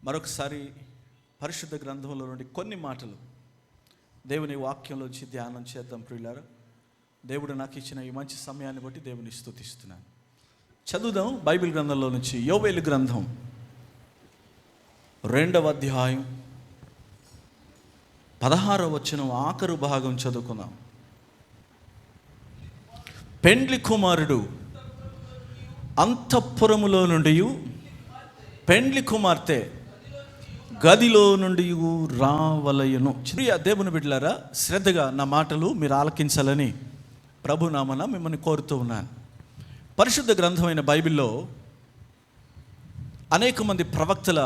మరొకసారి పరిశుద్ధ గ్రంథంలో నుండి కొన్ని మాటలు దేవుని వాక్యంలోంచి ధ్యానం చేద్దాం ప్రియులారా. దేవుడు నాకు ఇచ్చిన ఈ మంచి సమయాన్ని బట్టి దేవుని స్తుతిస్తున్నాను. చదువుదాం బైబిల్ గ్రంథంలో నుంచి యోవేలు గ్రంథం 2వ అధ్యాయం 16వ వచనం ఆఖరు భాగం చదువుకుందాం. పెండ్లి కుమారుడు అంతఃపురములో నుండి పెండ్లి కుమార్తె గదిలో నుండి రావలయును. దేవుని బిడ్డలారా, శ్రద్ధగా నా మాటలు మీరు ఆలకించాలని ప్రభునామన మిమ్మల్ని కోరుతూ ఉన్నాను. పరిశుద్ధ గ్రంథమైన బైబిల్లో అనేక మంది ప్రవక్తల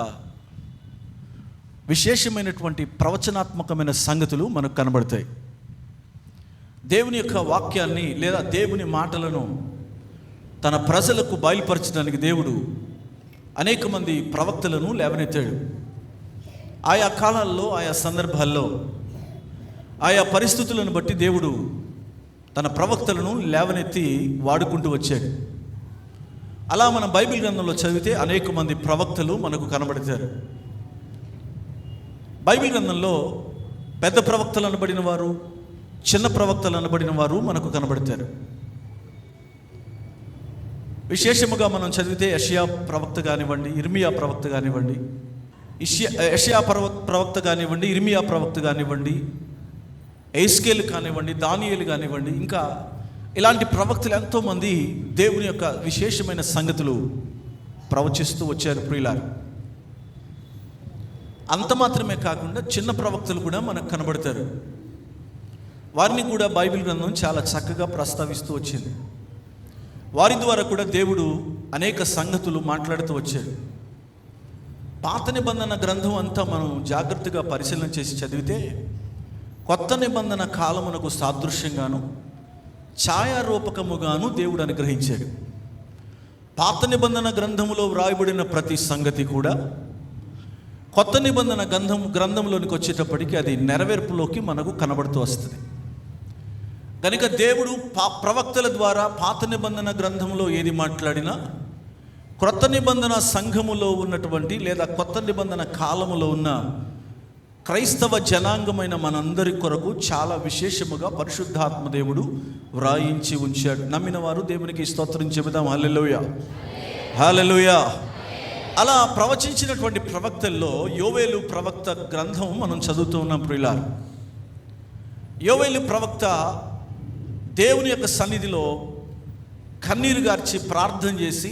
విశేషమైనటువంటి ప్రవచనాత్మకమైన సంగతులు మనకు కనబడతాయి. దేవుని యొక్క వాక్యాన్ని లేదా దేవుని మాటలను తన ప్రజలకు బయలుపరచడానికి దేవుడు అనేక మంది ప్రవక్తలను లేవనెత్తాడు. ఆయా కాలాల్లో, ఆయా సందర్భాల్లో, ఆయా పరిస్థితులను బట్టి దేవుడు తన ప్రవక్తలను లేవనెత్తి వాడుకుంటూ వచ్చాడు. అలా మన బైబిల్ గ్రంథంలో చదివితే అనేక మంది ప్రవక్తలు మనకు కనబడతారు. బైబిల్ గ్రంథంలో పెద్ద ప్రవక్తలు అనబడిన వారు, చిన్న ప్రవక్తలు అనబడిన వారు మనకు కనబడతారు. విశేషముగా మనం చదివితే యెషయా ప్రవక్త కానివ్వండి, ఇర్మియా ప్రవక్త కానివ్వండి, యెషయా ప్రవక్త కానివ్వండి, ఇర్మియా ప్రవక్త కానివ్వండి, ఎస్కేలు కానివ్వండి, దానియేలు కానివ్వండి, ఇంకా ఇలాంటి ప్రవక్తలు ఎంతోమంది దేవుని యొక్క విశేషమైన సంగతులు ప్రవచిస్తూ వచ్చారు ప్రియులారు. అంత మాత్రమే కాకుండా చిన్న ప్రవక్తలు కూడా మనకు కనబడతారు. వారిని కూడా బైబిల్ గ్రంథం చాలా చక్కగా ప్రస్తావిస్తూ వచ్చింది. వారి ద్వారా కూడా దేవుడు అనేక సంగతులు మాట్లాడుతూ వచ్చాడు. పాత నిబంధన గ్రంథం అంతా మనం జాగ్రత్తగా పరిశీలన చేసి చదివితే కొత్త నిబంధన కాలమునకు సాదృశ్యంగాను ఛాయారూపకముగాను దేవుడు అనుగ్రహించాడు. పాత నిబంధన గ్రంథములో వ్రాయబడిన ప్రతి సంగతి కూడా కొత్త నిబంధన గ్రంథంలోనికి వచ్చేటప్పటికి అది నెరవేర్పులోకి మనకు కనబడుతూ వస్తుంది. కనుక దేవుడు ప్రవక్తల ద్వారా పాత నిబంధన గ్రంథంలో ఏది మాట్లాడినా క్రొత్త నిబంధన సంఘములో ఉన్నటువంటి లేదా కొత్త నిబంధన కాలములో ఉన్న క్రైస్తవ జనాంగమైన మనందరి కొరకు చాలా విశేషముగా పరిశుద్ధాత్మ దేవుడు వ్రాయించి ఉంచాడు. నమ్మిన వారు దేవునికి స్తోత్రం చెబుదాం. హల్లెలూయా, హల్లెలూయా. అలా ప్రవచించినటువంటి ప్రవక్తల్లో యోవేలు ప్రవక్త గ్రంథం మనం చదువుతూ ఉన్నాం ప్రియులారా. యోవేలు ప్రవక్త దేవుని యొక్క సన్నిధిలో కన్నీరు గార్చి ప్రార్థన చేసి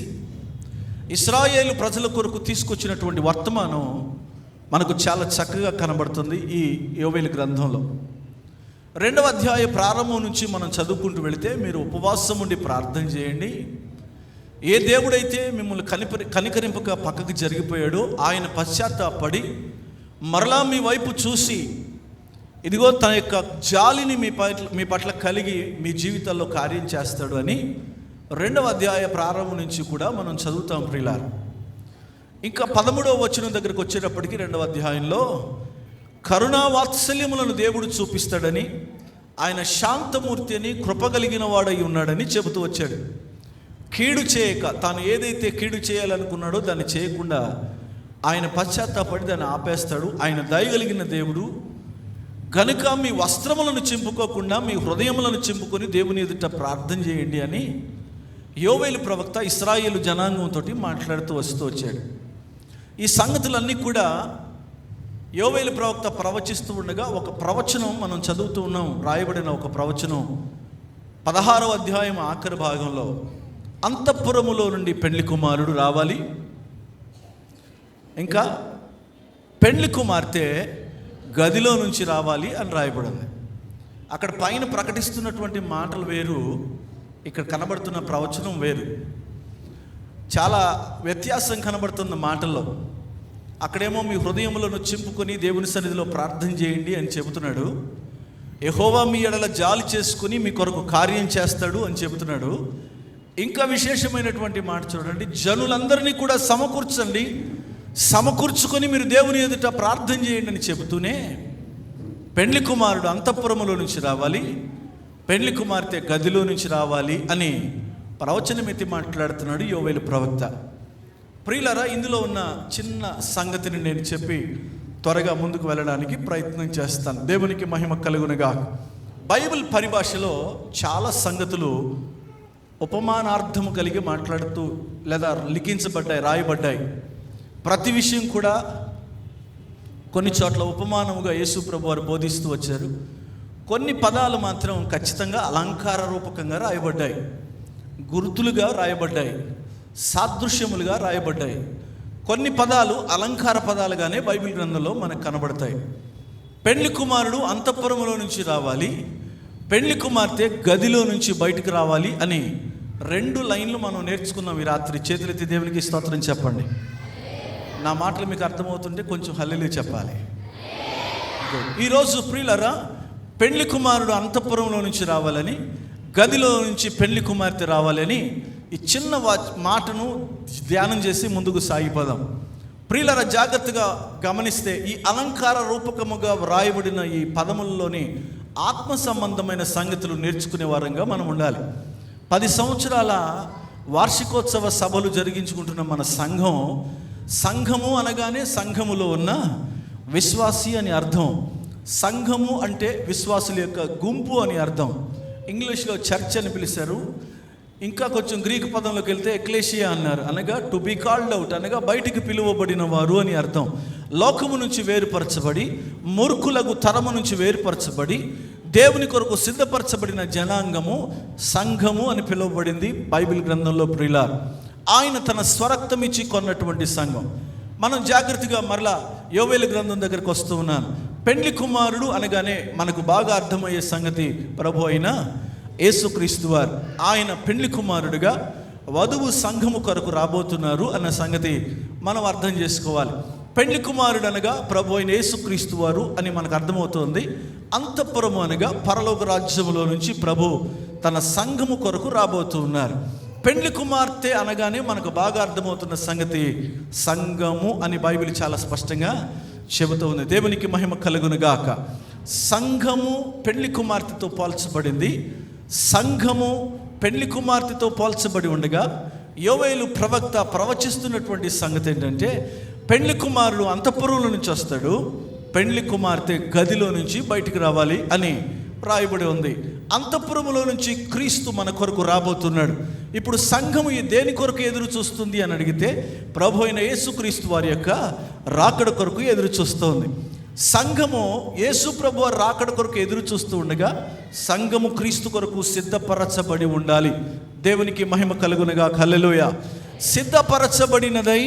ఇశ్రాయేలు ప్రజల కొరకు తీసుకొచ్చినటువంటి వర్తమానం మనకు చాలా చక్కగా కనబడుతుంది ఈ యోవేలు గ్రంథంలో. 2వ అధ్యాయ ప్రారంభం నుంచి మనం చదువుకుంటూ వెళితే మీరు ఉపవాసం ఉండి ప్రార్థన చేయండి. ఏ దేవుడైతే మిమ్మల్ని కనికరింపక పక్కకి జరిగిపోయాడో ఆయన పశ్చాత్తాపడి మరలా మీ వైపు చూసి ఇదిగో తన యొక్క జాలిని మీ పట్ల కలిగి మీ జీవితాల్లో కార్యం చేస్తాడు అని 2వ అధ్యాయ ప్రారంభం నుంచి కూడా మనం చదువుతాం ప్రియులారా. ఇంకా 13వ వచనం దగ్గరకు వచ్చేటప్పటికి 2వ అధ్యాయంలో కరుణా వాత్సల్యములను దేవుడు చూపిస్తాడని, ఆయన శాంతమూర్తి అని, కృపగలిగిన వాడై ఉన్నాడని చెబుతూ వచ్చాడు. కీడు చేయక, తాను ఏదైతే కీడు చేయాలనుకున్నాడో దాన్ని చేయకుండా ఆయన పశ్చాత్తాపడి దాన్ని ఆపేస్తాడు. ఆయన దయగలిగిన దేవుడు కనుక మీ వస్త్రములను చింపుకోకుండా మీ హృదయములను చింపుకొని దేవుని ఎదుట ప్రార్థన చేయండి అని యోవేలు ప్రవక్త ఇశ్రాయేలు జనాంగంతో మాట్లాడుతూ వస్తూ వచ్చాడు. ఈ సంగతులన్నీ కూడా యోవేలు ప్రవక్త ప్రవచిస్తూ ఉండగా ఒక ప్రవచనం మనం చదువుతూ ఉన్నాం. రాయబడిన ఒక ప్రవచనం 16వ అధ్యాయం ఆఖరి భాగంలో అంతఃపురములో నుండి పెండ్లి కుమారుడు రావాలి, ఇంకా పెండ్లి కుమార్తె గదిలో నుంచి రావాలి అని రాయబడింది. అక్కడ పైన ప్రకటిస్తున్నటువంటి మాటలు వేరు, ఇక్కడ కనబడుతున్న ప్రవచనం వేరు. చాలా వ్యత్యాసం కనబడుతున్న మాటల్లో. అక్కడేమో మీ హృదయములను చింపుకొని దేవుని సన్నిధిలో ప్రార్థన చేయండి అని చెబుతున్నాడు. యెహోవా మీ ఎడల జాలి చేసుకుని మీ కొరకు కార్యం చేస్తాడు అని చెబుతున్నాడు. ఇంకా విశేషమైనటువంటి మాట చూడండి, జనులందరినీ కూడా సమకూర్చుకొని మీరు దేవుని ఎదుట ప్రార్థన చేయండి అని చెబుతూనే పెండ్లి కుమారుడు అంతఃపురములో నుంచి రావాలి, పెండ్లి కుమార్తె గదిలో నుంచి రావాలి అని ప్రవచనం ఎత్తి మాట్లాడుతున్నాడు యోవేలు ప్రవక్త. ప్రియులారా, ఇందులో ఉన్న చిన్న సంగతిని నేను చెప్పి త్వరగా ముందుకు వెళ్ళడానికి ప్రయత్నం చేస్తాను. దేవునికి మహిమ కలుగునుగా. బైబిల్ పరిభాషలో చాలా సంగతులు ఉపమానార్థము కలిగి మాట్లాడుతూ లేదా లిఖించబడ్డాయి, రాయబడ్డాయి. ప్రతి విషయం కూడా కొన్ని చోట్ల ఉపమానముగా యేసు ప్రభు వారు బోధిస్తూ వచ్చారు. కొన్ని పదాలు మాత్రం ఖచ్చితంగా అలంకార రూపకంగా రాయబడ్డాయి, గుర్తులుగా రాయబడ్డాయి, సాదృశ్యములుగా రాయబడ్డాయి. కొన్ని పదాలు అలంకార పదాలుగానే బైబిల్ గ్రంథంలో మనకు కనబడతాయి. పెళ్లి కుమారుడు అంతఃపురములో నుంచి రావాలి, పెళ్లి కుమార్తె గదిలో నుంచి బయటకు రావాలి అని 2 లైన్లు మనం నేర్చుకున్నాం ఈ రాత్రి. చేతులెత్తి దేవునికి స్తోత్రం చెప్పండి. నా మాటలు మీకు అర్థమవుతుంటే కొంచెం హల్లెలూయా చెప్పాలి. ఈరోజు ప్రియులారా, పెళ్లి కుమారుడు అంతఃపురంలో నుంచి రావాలని, గదిలో నుంచి పెళ్లి కుమార్తె రావాలని ఈ చిన్న మాటను ధ్యానం చేసి ముందుకు సాగిపోదాం. ప్రియులారా, జాగ్రత్తగా గమనిస్తే ఈ అలంకార రూపకముగా వ్రాయబడిన ఈ పదముల్లోని ఆత్మ సంబంధమైన సంగతులు నేర్చుకునే వారంగా మనం ఉండాలి. 10 సంవత్సరాల వార్షికోత్సవ సభలు జరిగించుకుంటున్న మన సంఘము అనగానే సంఘములో ఉన్న విశ్వాసి అని అర్థం. సంఘము అంటే విశ్వాసుల యొక్క గుంపు అని అర్థం. ఇంగ్లీష్లో చర్చ్ అని పిలిచారు. ఇంకా కొంచెం గ్రీకు పదంలోకి వెళ్తే ఎక్లేషియా అన్నారు, అనగా టు బి కాల్డ్ అవుట్, అనగా బయటికి పిలువబడిన వారు అని అర్థం. లోకము నుంచి వేరుపరచబడి, మూర్ఖులకు తరము నుంచి వేరుపరచబడి, దేవుని కొరకు సిద్ధపరచబడిన జనాంగము సంఘము అని పిలువబడింది బైబిల్ గ్రంథంలో. ప్రియులారా, ఆయన తన స్వరక్తం ఇచ్చి కొన్నటువంటి సంఘం. మనం జాగ్రత్తగా మరలా యోవేలు గ్రంథం దగ్గరికి వస్తూ ఉన్నాను. పెండ్లి కుమారుడు అనగానే మనకు బాగా అర్థమయ్యే సంగతి ప్రభు అయిన యేసుక్రీస్తు వారు. ఆయన పెండ్లి కుమారుడుగా వధువు సంఘము కొరకు రాబోతున్నారు అన్న సంగతి మనం అర్థం చేసుకోవాలి. పెండ్లి కుమారుడు అనగా ప్రభు అయిన యేసుక్రీస్తు వారు అని మనకు అర్థమవుతుంది. అంతఃపురము అనగా పరలోక రాజ్యములో నుంచి ప్రభు తన సంఘము కొరకు రాబోతూ ఉన్నారు. పెండ్లి కుమార్తె అనగానే మనకు బాగా అర్థమవుతున్న సంగతి సంఘము అని బైబిల్ చాలా స్పష్టంగా చెబుతూ ఉంది. దేవునికి మహిమ కలుగునుగాక. సంఘము పెండ్లి కుమార్తెతో పోల్చబడింది. సంఘము పెండ్లి కుమార్తెతో పోల్చబడి ఉండగా యోవేలు ప్రవక్త ప్రవచిస్తున్నటువంటి సంగతి ఏంటంటే, పెండ్లి కుమారుడు అంతఃపురంలో నుంచి వస్తాడు, పెండ్లి కుమార్తె గదిలో నుంచి బయటికి రావాలి అని రాయబడి ఉంది. అంతఃపురములో నుంచి క్రీస్తు మన కొరకు రాబోతున్నాడు. ఇప్పుడు సంఘము దేని కొరకు ఎదురు చూస్తుంది అని అడిగితే, ప్రభు అయిన యేసుక్రీస్తు వారి యొక్క రాకడ కొరకు ఎదురు చూస్తోంది. సంఘము యేసు ప్రభు రాకడ కొరకు ఎదురు చూస్తూ ఉండగా సంఘము క్రీస్తు కొరకు సిద్ధపరచబడి ఉండాలి. దేవునికి మహిమ కలుగునుగా. హల్లెలూయా. సిద్ధపరచబడినదై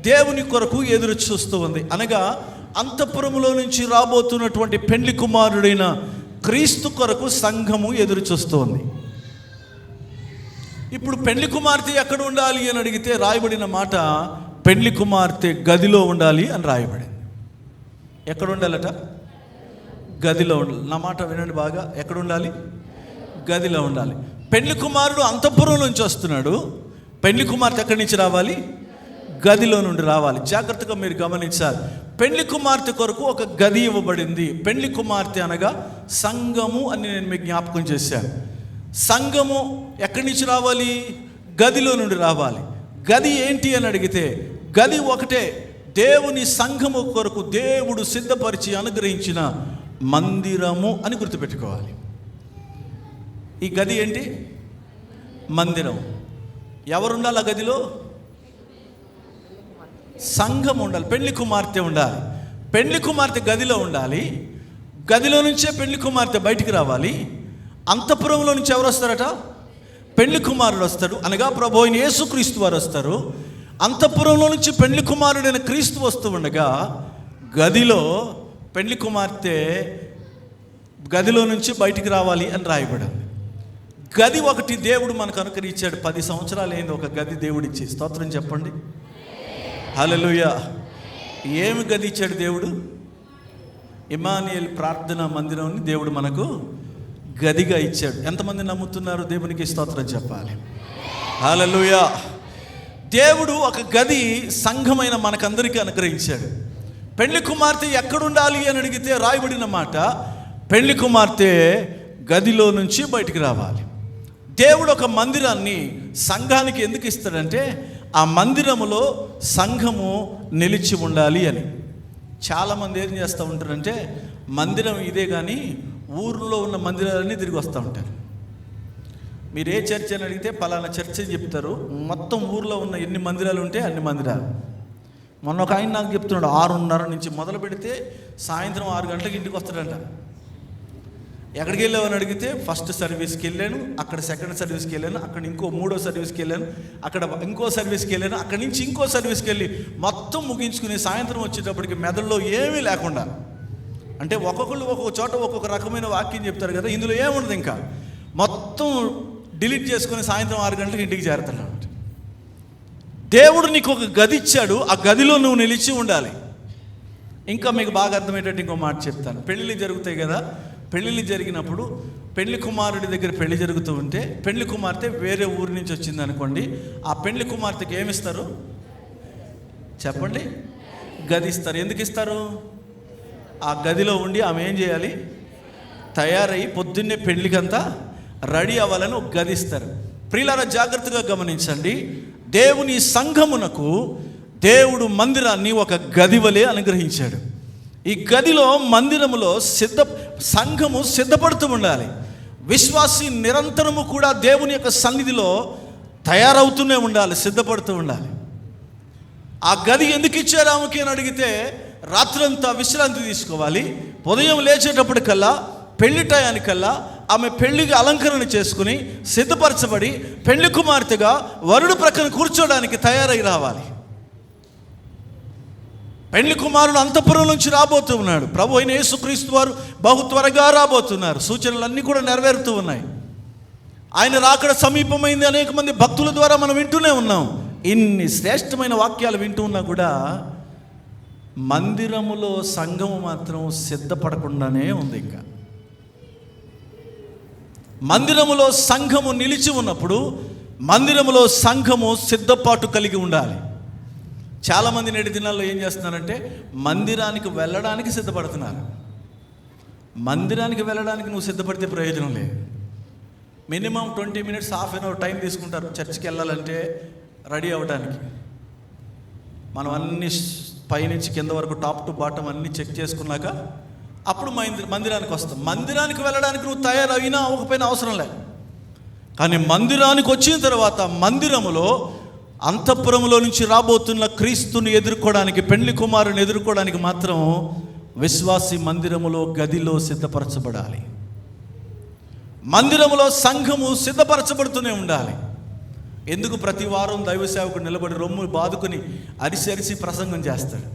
దేవుని కొరకు ఎదురు చూస్తూ ఉంది. అనగా అంతఃపురములో నుంచి రాబోతున్నటువంటి పెండ్లి కుమారుడైన క్రీస్తు కొరకు సంఘము ఎదురు చూస్తోంది. ఇప్పుడు పెండ్లి కుమార్తె ఎక్కడ ఉండాలి అని అడిగితే రాయబడిన మాట, పెండ్లి కుమార్తె గదిలో ఉండాలి అని రాయబడింది. ఎక్కడ ఉండాలట? గదిలో ఉండాలి. నా మాట వినండి బాగా. ఎక్కడ ఉండాలి? గదిలో ఉండాలి. పెండ్లి కుమారుడు అంతఃపురం నుంచి వస్తున్నాడు, పెండ్లి కుమార్తె ఎక్కడి నుంచి రావాలి? గదిలో నుండి రావాలి. జాగ్రత్తగా మీరు గమనించాలి. పెండ్లి కుమార్తె కొరకు ఒక గది ఇవ్వబడింది. పెండ్లి కుమార్తె అనగా సంఘము అని నేను మీకు జ్ఞాపకం చేశాను. సంఘము ఎక్కడి నుంచి రావాలి? గదిలో నుండి రావాలి. గది ఏంటి అని అడిగితే, గది ఒకటే, దేవుని సంఘము కొరకు దేవుడు సిద్ధపరిచి అనుగ్రహించిన మందిరము అని గుర్తుపెట్టుకోవాలి. ఈ గది ఏంటి? మందిరం. ఎవరుండాలి ఆ గదిలో? సంఘం ఉండాలి. పెండ్లి కుమార్తె ఉండాలి. పెండ్లి కుమార్తె గదిలో ఉండాలి. గదిలో నుంచే పెండ్లి కుమార్తె బయటికి రావాలి. అంతఃపురంలో నుంచి ఎవరు వస్తారట? పెండ్లి కుమారుడు వస్తాడు, అనగా ప్రభు అయిన యేసుక్రీస్తు వారు వస్తారు. అంతఃపురంలో నుంచి పెండ్లి కుమారుడైన క్రీస్తు వస్తూ ఉండగా గదిలో పెండ్లి కుమార్తె గదిలో నుంచి బయటికి రావాలి అని రాయబడింది. గది ఒకటి దేవుడు మనకు అనుకరించాడు. 10 సంవత్సరాలు అయింది ఒక గది దేవుడిచ్చి. స్తోత్రం చెప్పండి. హల్లెలూయా. ఏమి గది ఇచ్చాడు దేవుడు? ఇమానుయేల్ ప్రార్థనా మందిరాన్ని దేవుడు మనకు గదిగా ఇచ్చాడు. ఎంతమంది నమ్ముతున్నారు? దేవునికి స్తోత్రం చెప్పాలి. హల్లెలూయా. దేవుడు ఒక గది సంఘమైన మనకందరికీ అనుగ్రహించాడు. పెండ్లి కుమార్తె ఎక్కడుండాలి అని అడిగితే రాయబడిన మాట, పెండ్లి కుమార్తె గదిలో నుంచి బయటికి రావాలి. దేవుడు ఒక మందిరాన్ని సంఘానికి ఎందుకు ఇస్తాడంటే, ఆ మందిరములో సంఘము నిలిచి ఉండాలి అని. చాలామంది ఏం చేస్తూ ఉంటారంటే మందిరం ఇదే కానీ ఊర్లో ఉన్న మందిరాలన్నీ తిరిగి వస్తూ ఉంటారు. మీరు ఏ చర్చ్ అని అడిగితే పలానా చర్చ్ అని చెప్తారు. మొత్తం ఊర్లో ఉన్న ఎన్ని మందిరాలు ఉంటే అన్ని మందిరాలు. మొన్న ఒక ఆయన నాకు చెప్తున్నాడు 6:30 నుంచి మొదలు పెడితే సాయంత్రం 6 గంటలకు ఇంటికి వస్తాడంట. ఎక్కడికి వెళ్ళావని అడిగితే ఫస్ట్ సర్వీస్కి వెళ్ళాను, అక్కడ సెకండ్ సర్వీస్కి వెళ్ళాను, అక్కడ ఇంకో 3వ సర్వీస్కి వెళ్ళాను, అక్కడ ఇంకో సర్వీస్కి వెళ్ళాను, అక్కడి నుంచి ఇంకో సర్వీస్కి వెళ్ళి మొత్తం ముగించుకుని సాయంత్రం వచ్చేటప్పటికి మెదడులో ఏమీ లేకుండా. అంటే ఒక్కొక్కళ్ళు ఒక్కొక్క చోట ఒక్కొక్క రకమైన వాక్యం చెప్తారు కదా, ఇందులో ఏముండదు, ఇంకా మొత్తం డిలీట్ చేసుకుని సాయంత్రం 6 గంటలకు ఇంటికి చేరుతాడు. దేవుడు నీకు ఒక గది ఇచ్చాడు, ఆ గదిలో నువ్వు నిలిచి ఉండాలి. ఇంకా మీకు బాగా అర్థమయ్యేటట్టు ఇంకో మాట చెప్తాను. పెళ్ళిళ్ళు జరుగుతాయి కదా, పెళ్ళిళ్ళు జరిగినప్పుడు పెళ్లి కుమారుడి దగ్గర పెళ్లి జరుగుతూ ఉంటే పెళ్లి కుమార్తె వేరే ఊరి నుంచి వచ్చింది అనుకోండి, ఆ పెళ్లి కుమార్తెకి ఏమిస్తారు చెప్పండి? గది ఇస్తారు. ఎందుకు ఇస్తారు? ఆ గదిలో ఉండి ఆమె ఏం చేయాలి? తయారయ్యి పొద్దున్నే పెళ్లికంతా రెడీ అవ్వాలని ఒక గది ఇస్తారు. ప్రియులారా, జాగ్రత్తగా గమనించండి. దేవుని సంఘమునకు దేవుడు మందిరాన్ని ఒక గది వలె అనుగ్రహించాడు. ఈ గదిలో మందిరములో సంఘము సిద్ధపడుతూ ఉండాలి. విశ్వాసి నిరంతరము కూడా దేవుని యొక్క సన్నిధిలో తయారవుతూనే ఉండాలి, సిద్ధపడుతూ ఉండాలి. ఆ గది ఎందుకు ఇచ్చారు ఆమెకి అని అడిగితే, రాత్రంతా విశ్రాంతి తీసుకోవాలి, ఉదయం లేచేటప్పటికల్లా పెళ్లి టయానికల్లా ఆమె పెళ్లికి అలంకరణ చేసుకుని సిద్ధపరచబడి పెళ్లి కుమార్తెగా వరుడు ప్రక్కన కూర్చోడానికి తయారై రావాలి. పెళ్లి కుమారుడు అంతఃపురం నుంచి రాబోతూ ఉన్నాడు. ప్రభు అయిన యేసుక్రీస్తు వారు బహు త్వరగా రాబోతున్నారు. సూచనలన్నీ కూడా నెరవేరుతూ ఉన్నాయి. ఆయన రాకడ సమీపమైంది. అనేక మంది భక్తుల ద్వారా మనం వింటూనే ఉన్నాం. ఇన్ని శ్రేష్టమైన వాక్యాలు వింటూ ఉన్నా కూడా మందిరములో సంఘము మాత్రం సిద్ధపడకుండానే ఉంది. ఇంకా మందిరములో సంఘము నిలిచి ఉన్నప్పుడు మందిరములో సంఘము సిద్ధపాటు కలిగి ఉండాలి. చాలామంది నేటి దినాల్లో ఏం చేస్తున్నారంటే మందిరానికి వెళ్ళడానికి సిద్ధపడుతున్నారు. మందిరానికి వెళ్ళడానికి నువ్వు సిద్ధపడితే ప్రయోజనం లేదు. Minimum 20 minutes, half an hour time తీసుకుంటారు చర్చికి వెళ్ళాలంటే రెడీ అవ్వడానికి. మనం అన్ని పైనుంచి కింద వరకు టాప్ టు బాటం అన్నీ చెక్ చేసుకున్నాక అప్పుడు మందిరానికి వస్తాం. మందిరానికి వెళ్ళడానికి నువ్వు తయారైనా అవ్వకపోయినా అవసరం లేదు. కానీ మందిరానికి వచ్చిన తర్వాత మందిరములో అంతఃపురములో నుంచి రాబోతున్న క్రీస్తుని ఎదుర్కోవడానికి, పెళ్లి కుమారుని ఎదుర్కోవడానికి మాత్రం విశ్వాసి మందిరములో గదిలో సిద్ధపరచబడాలి. మందిరములో సంఘము సిద్ధపరచబడుతూనే ఉండాలి. ఎందుకు ప్రతి వారం దైవ సేవకుడు నిలబడి రొమ్ము బాదుకుని అరిసి ప్రసంగం చేస్తాడు?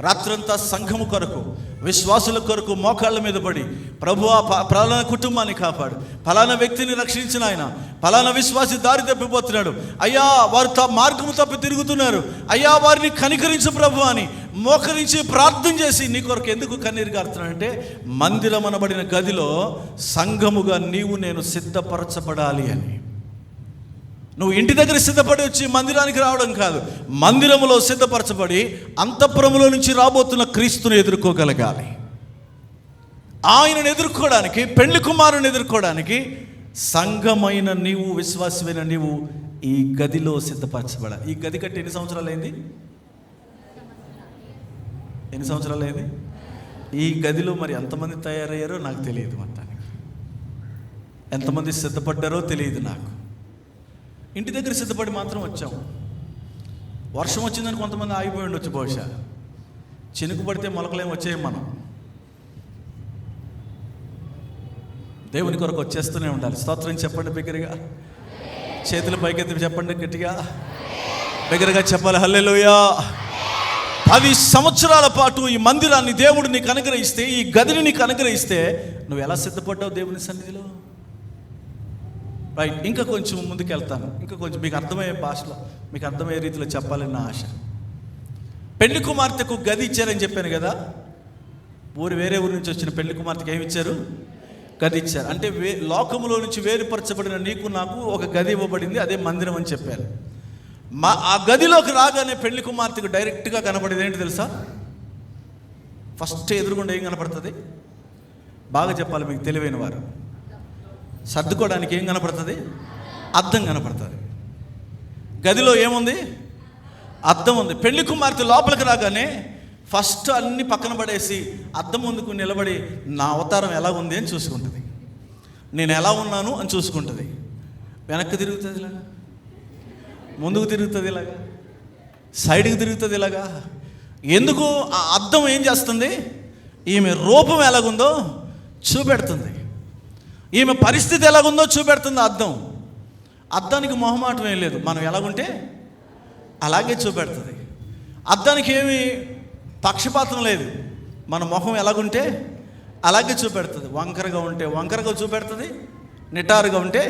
రాత్రంతా సంఘము కొరకు, విశ్వాసుల కొరకు మోకాళ్ళ మీద పడి, ప్రభువా ఫలానా కుటుంబాన్ని కాపాడు, ఫలానా వ్యక్తిని రక్షించిన ఆయన, ఫలానా విశ్వాసి దారి తప్పిపోతున్నాడు, అయ్యా వారు మార్గము తప్పి తిరుగుతున్నారు, అయ్యా వారిని కనికరించు ప్రభు అని మోకరించి ప్రార్థన చేసి నీ కొరకు ఎందుకు కన్నీరు గారుతున్నానంటే మందిరం అనబడిన గదిలో సంఘముగా నీవు నేను సిద్ధపరచబడాలి అని. నువ్వు ఇంటి దగ్గర సిద్ధపడి వచ్చి మందిరానికి రావడం కాదు, మందిరములో సిద్ధపరచబడి అంతఃపురములో నుంచి రాబోతున్న క్రీస్తుని ఎదుర్కోగలగాలి. ఆయనను ఎదుర్కోవడానికి, పెళ్లి కుమారుని ఎదుర్కోవడానికి సంఘమైన నీవు, విశ్వాసమైన నీవు ఈ గదిలో సిద్ధపరచబడాలి. ఈ గది కట్టి ఎన్ని సంవత్సరాలు అయింది? ఈ గదిలో మరి ఎంతమంది తయారయ్యారో నాకు తెలియదు. మొత్తానికి ఎంతమంది సిద్ధపడ్డారో తెలియదు నాకు. ఇంటి దగ్గర సిద్ధపడి మాత్రం వచ్చాము. వర్షం వచ్చిందని కొంతమంది ఆగిపోయి ఉండొచ్చు, బహుశా చినుకు పడితే మొలకలేమి వచ్చాయి. మనం దేవుని కొరకు వచ్చేస్తూనే ఉండాలి. స్తోత్రం చెప్పండి బిగ్గరగా, చేతులు పైకెత్తి చెప్పండి గట్టిగా, బిగ్గరగా చెప్పాలి హల్లెలూయా. 10 సంవత్సరాల పాటు ఈ మందిరాన్ని దేవుడు నీకు అనుగ్రహిస్తే, ఈ గదిని నీకు అనుగ్రహిస్తే నువ్వు ఎలా సిద్ధపడ్డావు దేవుని సన్నిధిలో? రైట్, ఇంకా కొంచెం ముందుకు వెళ్తాను. ఇంకా కొంచెం మీకు అర్థమయ్యే భాషలో, మీకు అర్థమయ్యే రీతిలో చెప్పాలని నా ఆశ. పెళ్లి కుమార్తెకు గది ఇచ్చారని చెప్పాను కదా. వేరే ఊరి నుంచి వచ్చిన పెళ్లి కుమార్తెకు ఏమి ఇచ్చారు? గది ఇచ్చారు. అంటే లోకములో నుంచి వేరుపరచబడిన నీకు నాకు ఒక గది ఇవ్వబడింది, అదే మందిరం అని చెప్పారు. ఆ గదిలోకి రాగానే పెళ్లి కుమార్తెకు డైరెక్ట్గా కనపడేది ఏంటి తెలుసా? ఫస్ట్ ఎదురుగుండా ఏం కనపడుతుంది? బాగా చెప్పాలి మీకు తెలివైన వారు. సర్దుకోవడానికి ఏం కనపడుతుంది? అద్దం కనపడుతుంది. గదిలో ఏముంది? అద్దం ఉంది. పెళ్లి కుమార్తె లోపలికి రాగానే ఫస్ట్ అన్ని పక్కన పడేసి అద్దం ముందుకు నిలబడి నా అవతారం ఎలా ఉంది అని చూసుకుంటుంది, నేను ఎలా ఉన్నాను అని చూసుకుంటుంది. వెనక్కి తిరుగుతుంది ఇలాగా, ముందుకు తిరుగుతుంది ఇలాగా, సైడ్కి తిరుగుతుంది ఇలాగా. ఎందుకు? ఆ అద్దం ఏం చేస్తుంది? ఈమె రూపం ఎలాగుందో చూపెడుతుంది, ఈమె పరిస్థితి ఎలాగుందో చూపెడుతుంది అద్దం. అద్దానికి మొహమాటం ఏం లేదు, మనం ఎలాగుంటే అలాగే చూపెడుతుంది. అద్దానికి ఏమి పక్షపాతం లేదు, మన మొహం ఎలాగుంటే అలాగే చూపెడుతుంది. వంకరగా ఉంటే వంకరగా చూపెడుతుంది, నిటారుగా ఉంటే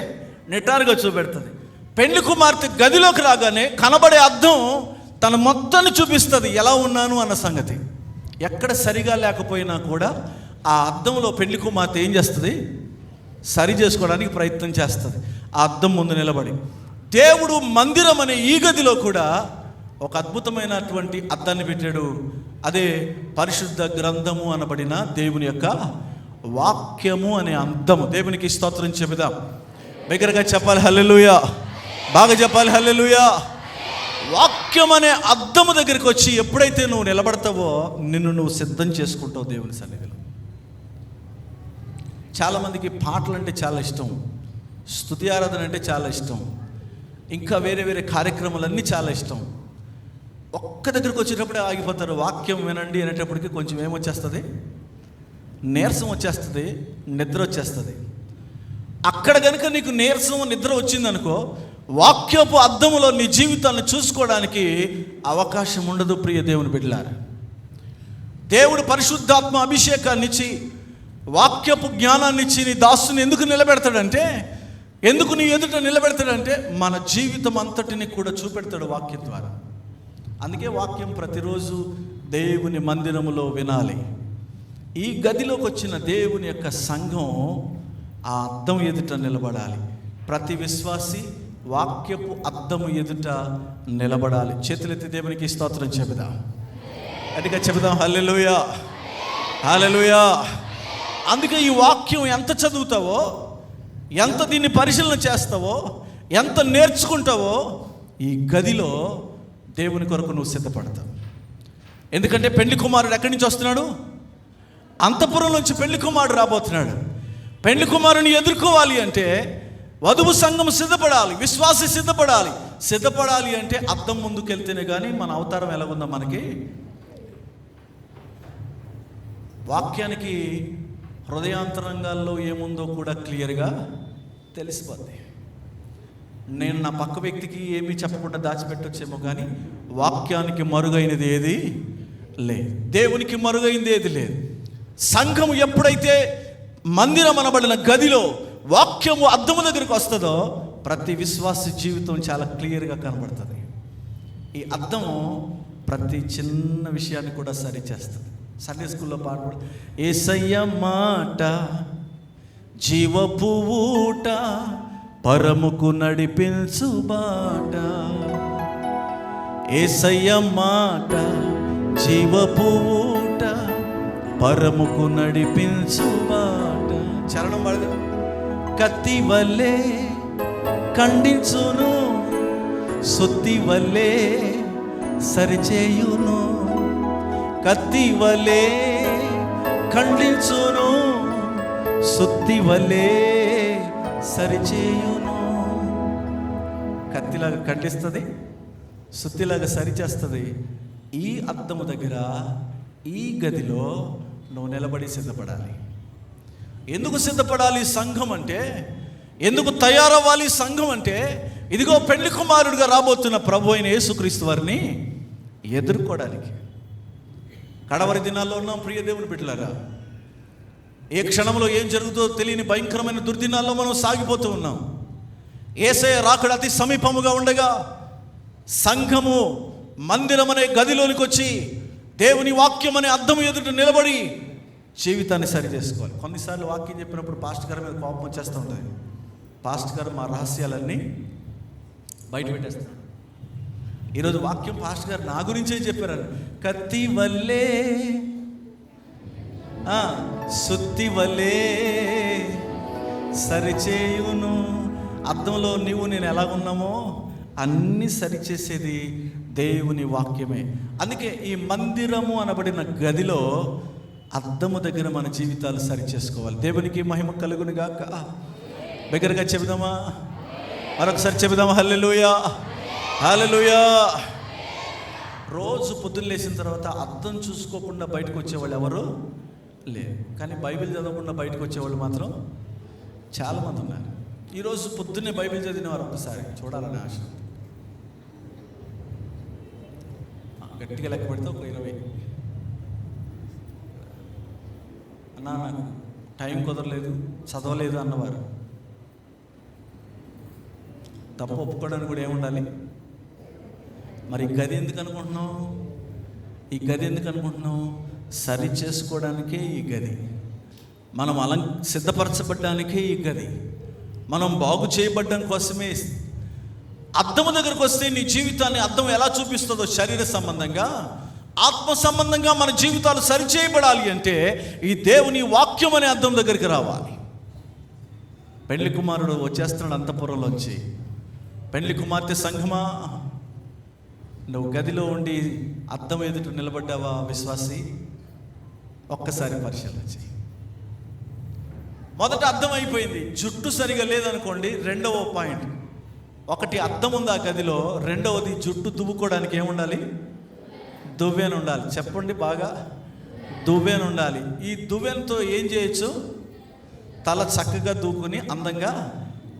నిటారుగా చూపెడుతుంది. పెళ్లి కుమార్తె గదిలోకి రాగానే కనబడే అద్దం తన మొత్తాన్ని చూపిస్తుంది ఎలా ఉన్నాను అన్న సంగతి. ఎక్కడ సరిగా లేకపోయినా కూడా ఆ అద్దంలో పెళ్లి కుమార్తె ఏం చేస్తుంది? సరి చేసుకోవడానికి ప్రయత్నం చేస్తుంది ఆ అద్దం ముందు నిలబడి. దేవుడు మందిరం అనే ఈ గదిలో కూడా ఒక అద్భుతమైనటువంటి అద్దాన్ని పెట్టాడు. అదే పరిశుద్ధ గ్రంథము అనబడిన దేవుని యొక్క వాక్యము అనే అద్దము. దేవునికి స్తోత్రం చెబుదాం. దగ్గరగా చెప్పాలి హల్లెలూయా, బాగా చెప్పాలి హల్లెలూయా. వాక్యం అనే అద్దము దగ్గరికి వచ్చి ఎప్పుడైతే నువ్వు నిలబడతావో నిన్ను నువ్వు సిద్ధం చేసుకుంటావు దేవుని సన్నిధిలో. చాలామందికి పాటలు అంటే చాలా ఇష్టం, స్తుతి ఆరాధన అంటే చాలా ఇష్టం, ఇంకా వేరే వేరే కార్యక్రమాలన్నీ చాలా ఇష్టం. ఒక్క దగ్గరికి వచ్చేటప్పుడే ఆగిపోతారు. వాక్యం వినండి అనేటప్పటికి కొంచెం ఏమొచ్చేస్తుంది? నీరసం వచ్చేస్తుంది, నిద్ర వచ్చేస్తుంది. అక్కడ కనుక నీకు నీరసం నిద్ర వచ్చిందనుకో, వాక్యపు అద్దములో నీ జీవితాన్ని చూసుకోవడానికి అవకాశం ఉండదు. ప్రియ దేవుని బిడ్డలారా, దేవుడు పరిశుద్ధాత్మ అభిషేకాన్ని ఇచ్చి వాక్యపు జ్ఞానాన్ని ఇచ్చి నీ దాసుని ఎందుకు నిలబెడతాడంటే, ఎందుకు నీ ఎదుట నిలబెడతాడంటే మన జీవితం అంతటిని కూడా చూపెడతాడు వాక్యం ద్వారా. అందుకే వాక్యం ప్రతిరోజు దేవుని మందిరములో వినాలి. ఈ గదిలోకి వచ్చిన దేవుని యొక్క సంఘం ఆ అద్దం ఎదుట నిలబడాలి. ప్రతి విశ్వాసి వాక్యపు అద్దము ఎదుట నిలబడాలి. చేతులెత్తి దేవునికి స్తోత్రం చెబుదాం, గట్టిగా చెబుదాం హల్లెలూయా, హల్లెలూయా. అందుకే ఈ వాక్యం ఎంత చదువుతావో, ఎంత దీన్ని పరిశీలన చేస్తావో, ఎంత నేర్చుకుంటావో ఈ గదిలో దేవుని కొరకు నువ్వు సిద్ధపడతావు. ఎందుకంటే పెళ్లి కుమారుడు ఎక్కడి నుంచి వస్తున్నాడు? అంతఃపురం నుంచి పెళ్లి కుమారుడు రాబోతున్నాడు. పెళ్లి కుమారుని ఎదుర్కోవాలి అంటే వధువు సంఘం సిద్ధపడాలి, విశ్వాసి సిద్ధపడాలి. సిద్ధపడాలి అంటే అద్దం ముందుకెళ్తేనే కానీ మన అవతారం ఎలాగుందో మనకి. వాక్యానికి హృదయాంతరంగాల్లో ఏముందో కూడా క్లియర్గా తెలిసిపోద్ది. నేను నా పక్క వ్యక్తికి ఏమీ చెప్పకుండా దాచిపెట్టొచ్చేమో కానీ వాక్యానికి మరుగైనది ఏది లేదు, దేవునికి మరుగైంది ఏది లేదు. సంఘము ఎప్పుడైతే మందిరం అనబడిన గదిలో వాక్యము అద్దము దగ్గరికి వస్తుందో ప్రతి విశ్వాస జీవితం చాలా క్లియర్గా కనబడుతుంది. ఈ అద్దము ప్రతి చిన్న విషయాన్ని కూడా సరిచేస్తుంది. సండే స్కూల్లో పాట, యేసయ్య మాట జీవపు ఊట, పరముకు నడిపించు బాట. యేసయ్య మాట జీవపు ఊట, పరముకు నడిపించు బాట. చరణం పడదు. కత్తి వల్లే ఖండించును, సుత్తి వల్లే సరిచేయును. కత్తి వలే ఖండించును, సుత్తి వలే సరిచేయును. కత్తిలాగా ఖండిస్తుంది, సుత్తిలాగా సరిచేస్తుంది. ఈ అద్దము దగ్గర ఈ గదిలో నువ్వు నిలబడి సిద్ధపడాలి. ఎందుకు సిద్ధపడాలి సంఘం అంటే, ఎందుకు తయారవ్వాలి సంఘం అంటే, ఇదిగో పెళ్లి కుమారుడిగా రాబోతున్న ప్రభు అయిన యేసుక్రీస్తు వారిని ఎదుర్కోవడానికి. కడవరి దినాల్లో ఉన్నాం ప్రియ దేవుని బిడ్డలారా. ఏ క్షణంలో ఏం జరుగుతుందో తెలియని భయంకరమైన దుర్దినాల్లో మనం సాగిపోతూ ఉన్నాం. యేసయ్య రాకడ అతి సమీపముగా ఉండగా సంఘము మందిరం అనే గదిలోనికి వచ్చి దేవుని వాక్యం అనే అద్దము ఎదుట నిలబడి జీవితాన్ని సరి చేసుకోవాలి. కొన్నిసార్లు వాక్యం చెప్పినప్పుడు పాస్టర్ గారి మీద కోపం వచ్చేస్తూ ఉంటుంది. పాస్టర్ గారు మా రహస్యాలన్నీ బయట పెట్టేస్తాడు. ఈరోజు వాక్యం పాస్టర్ గారు నా గురించే చెప్పారు. కత్తి వల్లే సుత్తి వల్లే సరిచేయును. అద్దంలో నీవు నేను ఎలాగున్నామో అన్నీ సరిచేసేది దేవుని వాక్యమే. అందుకే ఈ మందిరము అనబడిన గదిలో అద్దము దగ్గర మన జీవితాలు సరి చేసుకోవాలి. దేవునికి మహిమ కలుగును గాక. దగ్గరగా చెబుదామా? మరొకసారి చెబుదామా? హల్లెలూయా, హల్లెలూయా. రోజు పొద్దున్న లేచిన తర్వాత అద్దం చూసుకోకుండా బయటకు వచ్చేవాళ్ళు ఎవరు లేరు. కానీ బైబిల్ చదవకుండా బయటకు వచ్చేవాళ్ళు మాత్రం చాలామంది ఉన్నారు. ఈరోజు పొద్దున్నే బైబిల్ చదివిన వారు ఒకసారి చూడాలని ఆశ. గట్టిగా లెక్క పెడితే ఒక 20. అన్నా నాకు టైం కుదరలేదు, చదవలేదు అన్నవారు తప్పు ఒప్పుకోవడానికి కూడా ఏముండాలి? మరి ఈ గది ఎందుకు అనుకుంటున్నావు? ఈ గది ఎందుకు అనుకుంటున్నావు? సరి చేసుకోవడానికే ఈ గది. మనం సిద్ధపరచబడ్డానికే ఈ గది. మనం బాగు చేయబడ్డం కోసమే. అద్దము దగ్గరకు వస్తే నీ జీవితాన్ని అద్దం ఎలా చూపిస్తుందో శరీర సంబంధంగా, ఆత్మ సంబంధంగా మన జీవితాలు సరిచేయబడాలి అంటే ఈ దేవుని వాక్యం అనే అద్దం దగ్గరికి రావాలి. పెళ్లి కుమారుడు వచ్చేస్తున్నాడు అంతఃపురంలోంచి. పెళ్లి కుమార్తె సంఘమా, నువ్వు గదిలో ఉండి అద్దం ఎదుట నిలబడ్డావా విశ్వాసి? ఒక్కసారి పరిశీలన చేయి. మొదట అద్దం అయిపోయింది, జుట్టు సరిగా లేదనుకోండి. రెండవ పాయింట్, ఒకటి అద్దం ఉంది ఆ గదిలో, రెండవది జుట్టు దువ్వుకోవడానికి ఏముండాలి? దువ్వెన ఉండాలి. చెప్పండి బాగా, దువ్వెన ఉండాలి. ఈ దువ్వెనతో ఏం చేయొచ్చు? తల చక్కగా దూకుని అందంగా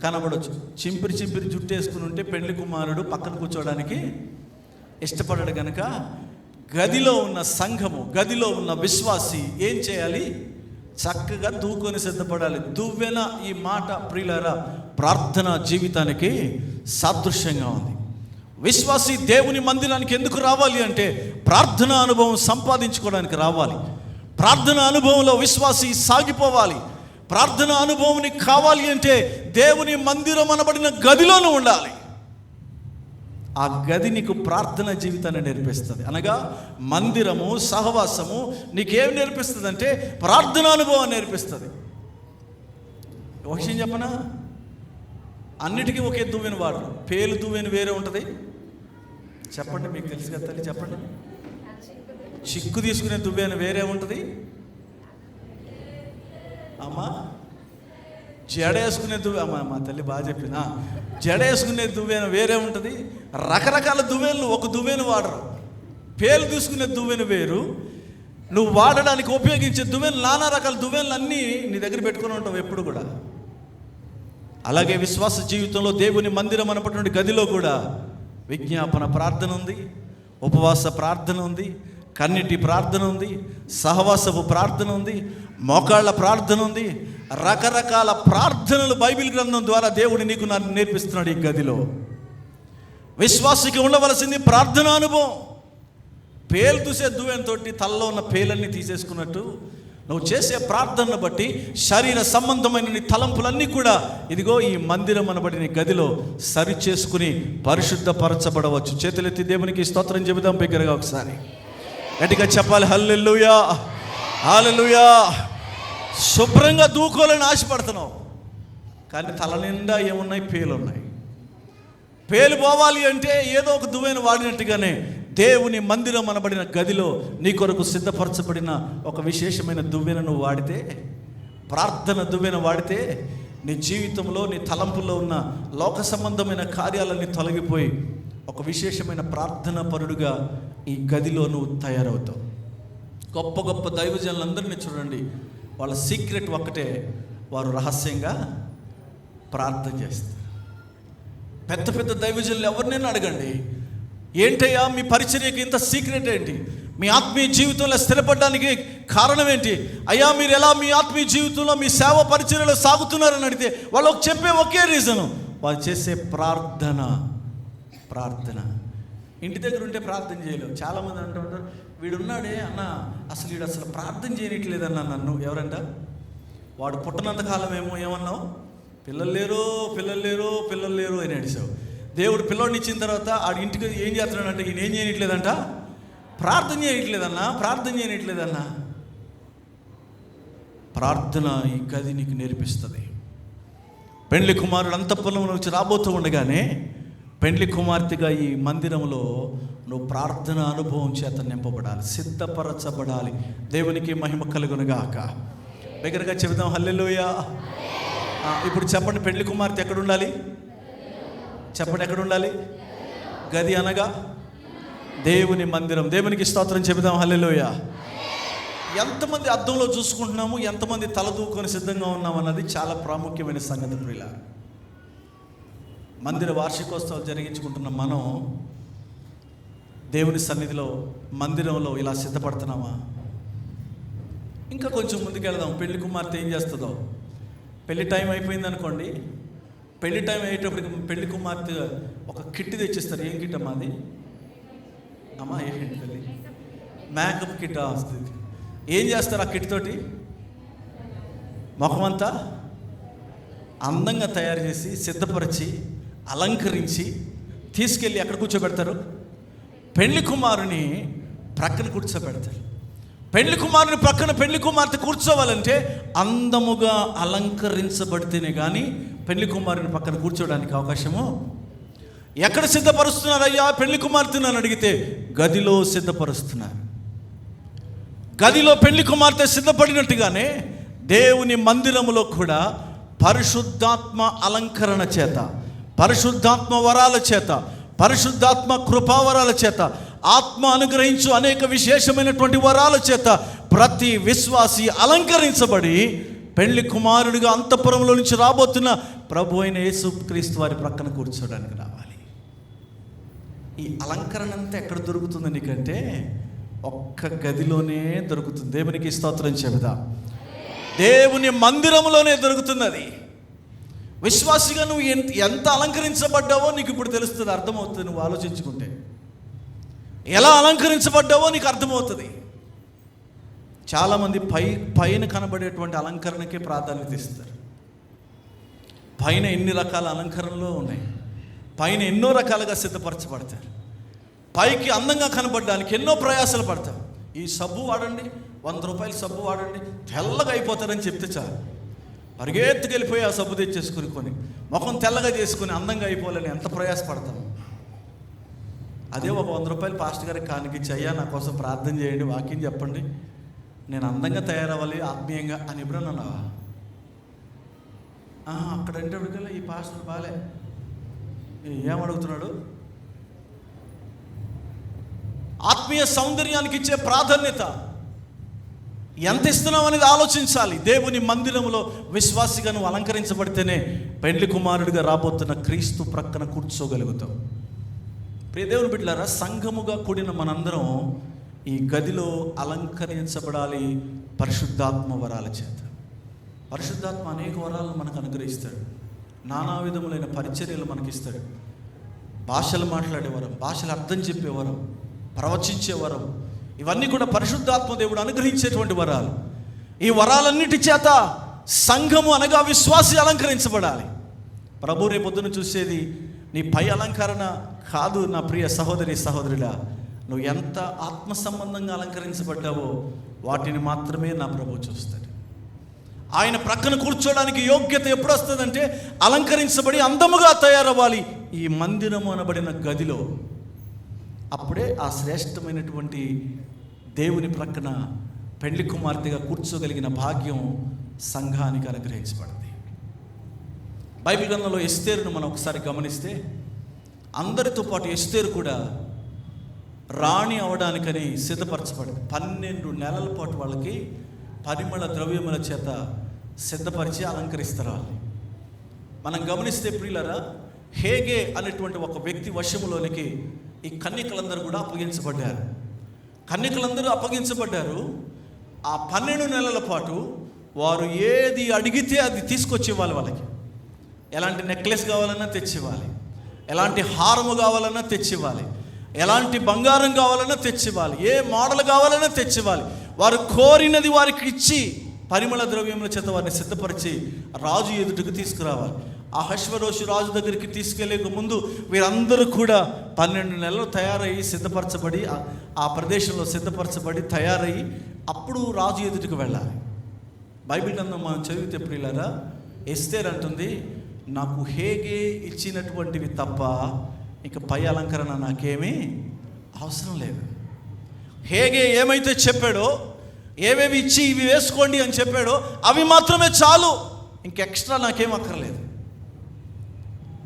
కనబడవచ్చు. చింపిరి చింపిరి జుట్టు వేసుకుని ఉంటే పెళ్లి కుమారుడు పక్కన కూర్చోవడానికి ఇష్టపడ్డాడు కనుక గదిలో ఉన్న సంఘము, గదిలో ఉన్న విశ్వాసి ఏం చేయాలి? చక్కగా దూకొని సిద్ధపడాలి. దువ్వెన ఈ మాట ప్రియులారా ప్రార్థన జీవితానికి సాదృశ్యంగా ఉంది. విశ్వాసి దేవుని మందిరానికి ఎందుకు రావాలి అంటే ప్రార్థన అనుభవం సంపాదించుకోవడానికి రావాలి. ప్రార్థన అనుభవంలో విశ్వాసి సాగిపోవాలి. ప్రార్థన అనుభవం నీకు కావాలి అంటే దేవుని మందిరం అనబడిన గదిలోనూ ఉండాలి. ఆ గది నీకు ప్రార్థన జీవితాన్ని నేర్పిస్తుంది. అనగా మందిరము, సహవాసము నీకేం నేర్పిస్తుంది అంటే ప్రార్థన అనుభవం నేర్పిస్తుంది. ఒక విషయం చెప్పనా, అన్నిటికీ ఒకే దువ్వెన వాడరు. పేలు దువ్వెన వేరే ఉంటుంది. చెప్పండి, మీకు తెలుసు కదా తల్లి, చెప్పండి. చిక్కు తీసుకునే దువ్వెన వేరే ఉంటుంది. అమ్మా జడేసుకునే దువ్వెన, మా తల్లి బాగా చెప్పింది. జడేసుకునే దువ్వెన వేరే ఉంటుంది. రకరకాల దువ్వెనలు ఒక దువ్వెన వాడరు. పేలు తీసుకునే దువ్వెన వేరు, నువ్వు వాడడానికి ఉపయోగించే దువ్వెనలు, నానా రకాల దువ్వెనలు అన్నీ నీ దగ్గర పెట్టుకుని ఉంటావు ఎప్పుడు కూడా. అలాగే విశ్వాస జీవితంలో దేవుని మందిరం అనబడినటువంటి గదిలో కూడా విజ్ఞాపన ప్రార్థన ఉంది, ఉపవాస ప్రార్థన ఉంది, కన్నిటి ప్రార్థన ఉంది, సహవాసపు ప్రార్థన ఉంది, మోకాళ్ళ ప్రార్థన ఉంది. రకరకాల ప్రార్థనలు బైబిల్ గ్రంథం ద్వారా దేవుడు నీకు నేర్పిస్తున్నాడు. ఈ గదిలో విశ్వాసికి ఉండవలసింది ప్రార్థన అనుభవం. పేలు చూసే దువ్వెనతోటి తలలో ఉన్న పేలన్నీ తీసేసుకున్నట్టు నువ్వు చేసే ప్రార్థనను బట్టి శరీర సంబంధమైన నీ తలంపులన్నీ కూడా ఇదిగో ఈ మందిరం అనబడిన గదిలో సరి చేసుకుని పరిశుద్ధపరచబడవచ్చు. చేతులెత్తి దేవునికి స్తోత్రం చెబుదాం బిగ్గరగా ఒకసారి గట్టిగా చెప్పాలి. హల్లెలూయా, హల్లెలూయా. శుభ్రంగా దూకోవాలని ఆశపడుతున్నావు, కానీ తల నిండా ఏమున్నాయి? పేలు ఉన్నాయి. పేలు పోవాలి అంటే ఏదో ఒక దువ్వెన వాడినట్టుగానే దేవుని మందిరం అనబడిన గదిలో నీ కొరకు సిద్ధపరచబడిన ఒక విశేషమైన దువ్వెనను వాడితే, ప్రార్థన దువ్వెన వాడితే నీ జీవితంలో, నీ తలంపుల్లో ఉన్న లోక సంబంధమైన కార్యాలన్నీ తొలగిపోయి ఒక విశేషమైన ప్రార్థన పరుడుగా ఈ గదిలో నువ్వు తయారవుతావు. గొప్ప గొప్ప దైవజనులందరినీ చూడండి, వాళ్ళ సీక్రెట్ ఒక్కటే, వారు రహస్యంగా ప్రార్థన చేస్తారు. పెద్ద పెద్ద దైవజనులు ఎవరినైనా అడగండి, ఏంటయ్యా మీ పరిచర్యకి ఇంత సీక్రెట్ ఏంటి? మీ ఆత్మీయ జీవితంలో స్థిరపడడానికి కారణం ఏంటి? అయ్యా మీరు ఎలా మీ ఆత్మీయ జీవితంలో మీ సేవ పరిచర్యలో సాగుతున్నారని అడిగితే వాళ్ళు చెప్పే ఒకే రీజను, వాళ్ళు చేసే ప్రార్థన. ప్రార్థన. ఇంటి దగ్గర ఉంటే ప్రార్థన చేయలేవు. చాలామంది అంటుంటారు, వీడున్నాడే అన్న అసలు వీడు అసలు ప్రార్థన చేయనట్లేదన్నా నన్ను. ఎవరంట? వాడు పుట్టనంత కాలం ఏమన్నావు? పిల్లలు లేరు అని అడిచావు. దేవుడు పిల్లోడిని ఇచ్చిన తర్వాత ఆడి ఇంటికి ఏం చేస్తున్నాడంటే ఈయన ఏం చేయట్లేదంట, ప్రార్థన చేయట్లేదన్నా. ప్రార్థన ఈ గది నీకు నేర్పిస్తుంది. పెండ్లి కుమారుడు అంతఃపురంలో నుంచి రాబోతూ ఉండగానే పెండ్లి కుమార్తెగా ఈ మందిరంలో నువ్వు ప్రార్థన అనుభవం చేత నింపబడాలి, సిద్ధపరచబడాలి. దేవునికి మహిమ కలుగునుగాక. దగ్గరగా చెబుదాం హల్లెలూయా. ఇప్పుడు చెప్పండి, పెండ్లి కుమార్తె ఎక్కడ ఉండాలి? చెప్పండి, ఎక్కడ ఉండాలి? గది అనగా దేవుని మందిరం. దేవునికి స్తోత్రం చెబుదాం హల్లెలూయా. ఎంతమంది అద్దంలో చూసుకుంటున్నాము, ఎంతమంది తలదూకొని సిద్ధంగా ఉన్నాము అన్నది చాలా ప్రాముఖ్యమైన సంగతి ప్రియులారా. మందిర వార్షికోత్సవాలు జరిగించుకుంటున్న మనం దేవుని సన్నిధిలో మందిరంలో ఇలా సిద్ధపడుతున్నామా? ఇంకా కొంచెం ముందుకెళ్దాం. పెళ్లి కుమార్తె ఏం చేస్తుందో, పెళ్లి టైం అయిపోయింది అనుకోండి, పెళ్లి టైం అయ్యేటప్పటికి పెళ్లి కుమార్తె ఒక కిట్ తెచ్చిస్తారు. ఏం కిట్ అమ్మా అది? అమ్మా ఏంటి తల్లి? మేకప్ కిట్ వస్తుంది. ఏం చేస్తారు ఆ కిట్ తోటి? ముఖమంతా అందంగా తయారు చేసి సిద్ధపరిచి అలంకరించి తీసుకెళ్ళి ఎక్కడ కూర్చోబెడతారు? పెళ్లి కుమారుని ప్రక్కన కూర్చోబెడతారు. పెళ్లి కుమారుని ప్రక్కన పెళ్లి కుమార్తె కూర్చోవాలంటే అందముగా అలంకరించబడితేనే కానీ పెళ్లి కుమారుని పక్కన కూర్చోవడానికి అవకాశము. ఎక్కడ సిద్ధపరుస్తున్నారు అయ్యా పెళ్లి కుమార్తెను అని అడిగితే గదిలో సిద్ధపరుస్తున్నారు. గదిలో పెళ్లి కుమార్తె సిద్ధపడినట్టుగానే దేవుని మందిరములో కూడా పరిశుద్ధాత్మ అలంకరణ చేత, పరిశుద్ధాత్మ వరాల చేత, పరిశుద్ధాత్మ కృపావరాల చేత, ఆత్మ అనుగ్రహించు అనేక విశేషమైనటువంటి వరాల చేత ప్రతి విశ్వాసి అలంకరించబడి పెళ్లి కుమారుడిగా అంతఃపురంలో నుంచి రాబోతున్న ప్రభు అయిన యేసుక్రీస్తు వారి ప్రక్కన కూర్చోడానికి రావాలి. ఈ అలంకరణ అంతా ఎక్కడ దొరుకుతుంది నీకంటే ఒక్క గదిలోనే దొరుకుతుంది. దేవునికి స్తోత్రం చెబుదాం. దేవుని మందిరంలోనే దొరుకుతుంది అది. విశ్వాసిగా నువ్వు ఎంత అలంకరించబడ్డావో నీకు ఇప్పుడు తెలుస్తుంది, అర్థమవుతుంది. నువ్వు ఆలోచించుకుంటే ఎలా అలంకరించబడ్డావో నీకు అర్థమవుతుంది. చాలామంది పైన కనబడేటువంటి అలంకరణకే ప్రాధాన్యత ఇస్తారు. పైన ఎన్ని రకాల అలంకరణలు ఉన్నాయి, పైన ఎన్నో రకాలుగా సిద్ధపరచబడతారు. పైకి అందంగా కనబడడానికి ఎన్నో ప్రయాసాలు పడతారు. ఈ సబ్బు వాడండి, 100 రూపాయల సబ్బు వాడండి, తెల్లగా అయిపోతారని చెప్తే చాలు, పరిగెత్తుకెళ్ళిపోయి ఆ సబ్బు తెచ్చేసుకుని ముఖం తెల్లగా చేసుకుని అందంగా అయిపోవాలని ఎంత ప్రయాసపడతాం. అదే ఒక 100 రూపాయలు పాస్టర్ గారికి కానికిచ్చి, అయ్యా నా కోసం ప్రార్థన చేయండి, వాక్యం చెప్పండి, నేను అందంగా తయారవ్వాలి ఆత్మీయంగా అని ఎప్పుడన్నా అన్నావా? అక్కడంటే అడిగల ఈ పాస్టర్ బాలే ఏమడుగుతున్నాడు? ఆత్మీయ సౌందర్యానికి ఇచ్చే ప్రాధాన్యత ఎంత ఇస్తున్నావు అనేది ఆలోచించాలి. దేవుని మందిరంలో విశ్వాసిగా నువ్వు అలంకరించబడితేనే పెండ్లి కుమారుడిగా రాబోతున్న క్రీస్తు ప్రక్కన కూర్చోగలుగుతావు. ప్రియ దేవుని బిడ్డలారా, సంఘముగా కూడిన మనందరం ఈ గదిలో అలంకరించబడాలి పరిశుద్ధాత్మ వరాల చేత. పరిశుద్ధాత్మ అనేక వరాలను మనకు అనుగ్రహిస్తాడు, నానా విధములైన పరిచర్యలు మనకిస్తాడు. భాషలు మాట్లాడేవరం, భాషలు అర్థం చెప్పేవరం, ప్రవచించేవరం, ఇవన్నీ కూడా పరిశుద్ధాత్మ దేవుడు అనుగ్రహించేటువంటి వరాలు. ఈ వరాలన్నిటి చేత సంఘము అనగా విశ్వాసి అలంకరించబడాలి. ప్రభు రేపొద్దున చూసేది నీ పై అలంకరణ కాదు. నా ప్రియ సహోదరి సహోదరుడా, నువ్వు ఎంత ఆత్మ సంబంధంగా అలంకరించబడ్డావో వాటిని మాత్రమే నా ప్రభు చూస్తాడు. ఆయన ప్రక్కన కూర్చోడానికి యోగ్యత ఎప్పుడు వస్తుందంటే అలంకరించబడి అందముగా తయారవ్వాలి ఈ మందిరము అనబడిన గదిలో. అప్పుడే ఆ శ్రేష్టమైనటువంటి దేవుని ప్రక్కన పెళ్లి కుమార్తెగా కూర్చోగలిగిన భాగ్యం సంఘానికి అనుగ్రహించబడింది. బైబిల్ గ్రంథంలో ఎస్తేరును మనం ఒకసారి గమనిస్తే, అందరితో పాటు ఎస్తేరు కూడా రాణి అవడానికని సిద్ధపరచబడింది. 12 నెలల పాటు వాళ్ళకి పరిమళ ద్రవ్యముల చేత సిద్ధపరిచి అలంకరిస్తారు వాళ్ళని. మనం గమనిస్తే ప్రియులరా, హేగే అనేటువంటి ఒక వ్యక్తి వశములోనికి ఈ కన్యకలందరూ కూడా అప్పగించబడ్డారు. కన్యకలందరూ అప్పగించబడ్డారు. ఆ 12 నెలల పాటు వారు ఏది అడిగితే అది తీసుకొచ్చేవాళ్ళు. వాళ్ళకి ఎలాంటి నెక్లెస్ కావాలన్నా తెచ్చివ్వాలి, ఎలాంటి హారము కావాలన్నా తెచ్చివ్వాలి, ఎలాంటి బంగారం కావాలన్నా తెచ్చివ్వాలి, ఏ మోడల్ కావాలన్నా తెచ్చివ్వాలి. వారు కోరినది వారికి ఇచ్చి పరిమళ ద్రవ్యముల చేత వారిని సిద్ధపరిచి రాజు ఎదుటకు తీసుకురావాలి. అహశ్వరోషు రాజు దగ్గరికి తీసుకెళ్లేక ముందు వీరందరూ కూడా 12 నెలలు తయారయ్యి సిద్ధపరచబడి ఆ ప్రదేశంలో సిద్ధపరచబడి తయారయ్యి అప్పుడు రాజు ఎదుటికి వెళ్ళాలి. బైబిల్ గ్రంథం మనం చదివితే ప్రియులారా, ఎస్తేర్ అంటుంది, నాకు హేగే ఇచ్చినటువంటివి తప్ప ఇక పై అలంకరణ నాకేమీ అవసరం లేదు. హేగే ఏమైతే చెప్పాడో, ఏవేవి ఇచ్చి ఇవి వేసుకోండి అని చెప్పాడో అవి మాత్రమే చాలు, ఇంక ఎక్స్ట్రా నాకేం అక్కర్లేదు.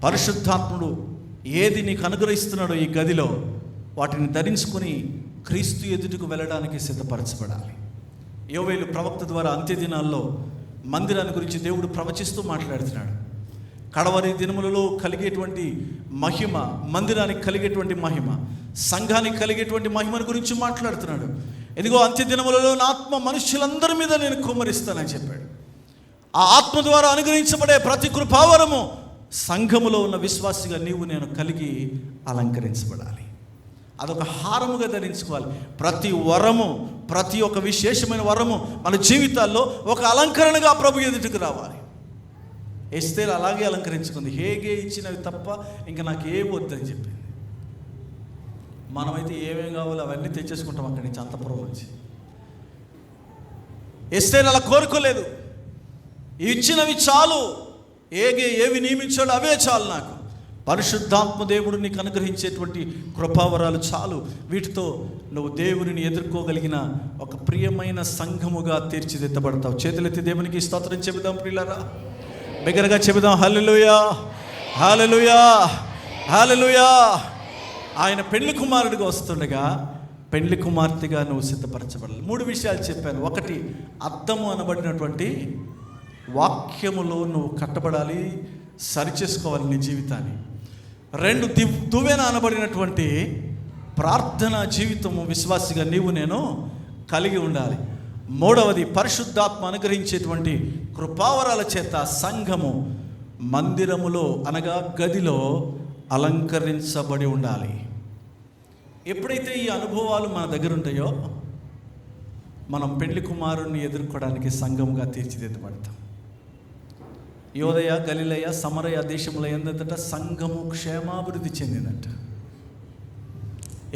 పరిశుద్ధాత్ముడు ఏది నీకు అనుగ్రహిస్తున్నాడో ఈ గదిలో వాటిని ధరించుకొని క్రీస్తు ఎదుటకు వెళ్ళడానికి సిద్ధపరచబడాలి. యోవేలు ప్రవక్త ద్వారా అంత్యదినాల్లో మందిరాన్ని గురించి దేవుడు ప్రవచిస్తూ మాట్లాడుతున్నాడు. కడవరి దినములలో కలిగేటువంటి మహిమ, మందిరానికి కలిగేటువంటి మహిమ, సంఘానికి కలిగేటువంటి మహిమను గురించి మాట్లాడుతున్నాడు. ఇదిగో అంత్యదినములలో నా ఆత్మ మనుష్యులందరి మీద నేను కుమ్మరిస్తానని చెప్పాడు. ఆ ఆత్మ ద్వారా అనుగ్రహించబడే ప్రతి కృపావరము సంఘములో ఉన్న విశ్వాసిగా నీవు నేను కలిగి అలంకరించబడాలి. అదొక హారముగా ధరించుకోవాలి. ప్రతి వరము, ప్రతి ఒక్క విశేషమైన వరము మన జీవితాల్లో ఒక అలంకరణగా ప్రభు ఎదుటికి రావాలి. ఎస్తేర్ అలాగే అలంకరించుకుంది. హేగే ఇచ్చినవి తప్ప ఇంకా నాకు ఏం వద్దని చెప్పింది. మనమైతే ఏమేం కావాలో అవన్నీ తెచ్చేసుకుంటాం అక్కడి నుంచి, అంతఃపురం నుంచి. ఎస్తేర్ అలా కోరుకోలేదు. ఇచ్చినవి చాలు, ఏగే ఏవి నియమించాడో అవే చాలు నాకు. పరిశుద్ధాత్మ దేవుడు నీకు అనుగ్రహించేటువంటి కృపావరాలు చాలు. వీటితో నువ్వు దేవుని ఎదుర్కోగలిగిన ఒక ప్రియమైన సంఘముగా తీర్చిదిద్దబడతావు. చేతులెత్తి దేవునికి స్తోత్రం చెబుదాం ప్రియులారా, బిగ్గరగా చెబుదాం హల్లెలూయా, హల్లెలూయా, హల్లెలూయా. ఆయన పెళ్లి కుమారుడిగా వస్తుండగా పెళ్లి కుమార్తెగా నువ్వు సిద్ధపరచబడాలి. 3 విషయాలు చెప్పాను. 1, అద్దము అనబడినటువంటి వాక్యములో నువ్వు కట్టబడాలి, సరిచేసుకోవాలి నీ జీవితాన్ని. 2, దువ్వెన అనబడినటువంటి ప్రార్థనా జీవితము విశ్వాసిగా నీవు నేను కలిగి ఉండాలి. 3వది, పరిశుద్ధాత్మ అనుగ్రహించేటువంటి కృపావరాల చేత సంఘము మందిరములో అనగా గదిలో అలంకరించబడి ఉండాలి. ఎప్పుడైతే ఈ అనుభవాలు మన దగ్గర ఉంటాయో మనం పెళ్లి కుమారుణ్ణి ఎదుర్కోవడానికి సంఘముగా తీర్చిదిద్దబడతాం. యోదయ, గలిలయ, సమరయ దేశముల యందట సంఘము క్షేమాభివృద్ధి చెందిందట.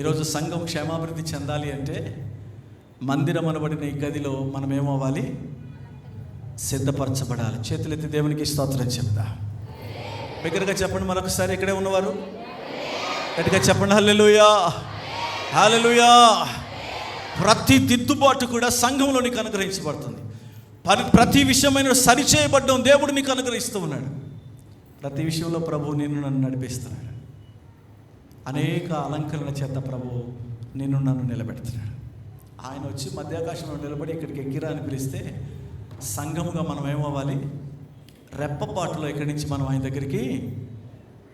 ఈరోజు సంఘం క్షేమాభివృద్ధి చెందాలి అంటే మందిరం అనబడిన ఈ గదిలో మనం ఏమవ్వాలి? సిద్ధపరచబడాలి. చేతులెత్తి దేవునికి స్తోత్రం చెప్తా. బిగ్గరగా చెప్పండి మరొకసారి. ఇక్కడే ఉన్నవారు గట్టిగా చెప్పండి హల్లెలూయా, హల్లెలూయా. ప్రతి దిద్దుబాటు కూడా సంఘంలో నీకు అనుగ్రహించబడుతుంది. ప్రతి విషయమైన సరిచేయబడ్డం దేవుడు నీకు అనుగ్రహిస్తూ ఉన్నాడు. ప్రతి విషయంలో ప్రభువు నన్ను నడిపిస్తున్నాడు. అనేక అలంకరణ చేత ప్రభువు నన్ను నిలబెడుతున్నాడు. ఆయన వచ్చి మధ్యాకాశంలో నిలబడి ఇక్కడికి ఎక్కిరా అని పిలిస్తే సంఘముగా మనం ఏమవ్వాలి? రెప్పపాటులో ఇక్కడి నుంచి మనం ఆయన దగ్గరికి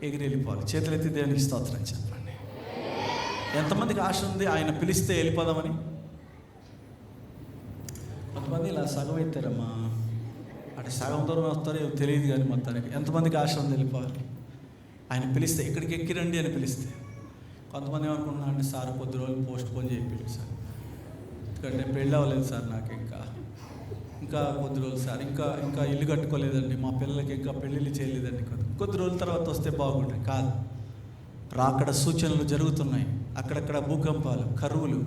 ఎగిరి వెళ్ళిపోవాలి. చేతులెత్తి దేవునికి స్తోత్రం చెప్పండి. ఎంతమందికి ఆశ ఉంది ఆయన పిలిస్తే వెళ్ళిపోదామని? కొంతమంది ఇలా సగం ఎత్తారమ్మా, అంటే సగం దూరం వస్తారో తెలియదు కానీ మొత్తానికి ఎంతమందికి ఆశ ఉంది వెళ్ళిపోవాలి? ఆయన పిలిస్తే ఇక్కడికి ఎక్కిరండి అని పిలిస్తే. కొంతమంది ఏమనుకుంటున్నా అంటే సార్ కొద్ది రోజులు పోస్ట్ పోన్ చేయించారు సార్, ఎందుకంటే పెళ్ళి అవ్వలేదు సార్, నాకు ఇంకా కొద్ది రోజులు సార్, ఇంకా ఇల్లు కట్టుకోలేదండి, మా పిల్లలకి ఇంకా పెళ్ళిళ్ళు చేయలేదండి, కొద్ది రోజుల తర్వాత వస్తే బాగుంటాయి. కాదు, రాకడ సూచనలు జరుగుతున్నాయి. అక్కడక్కడ భూకంపాలు, కరువులు,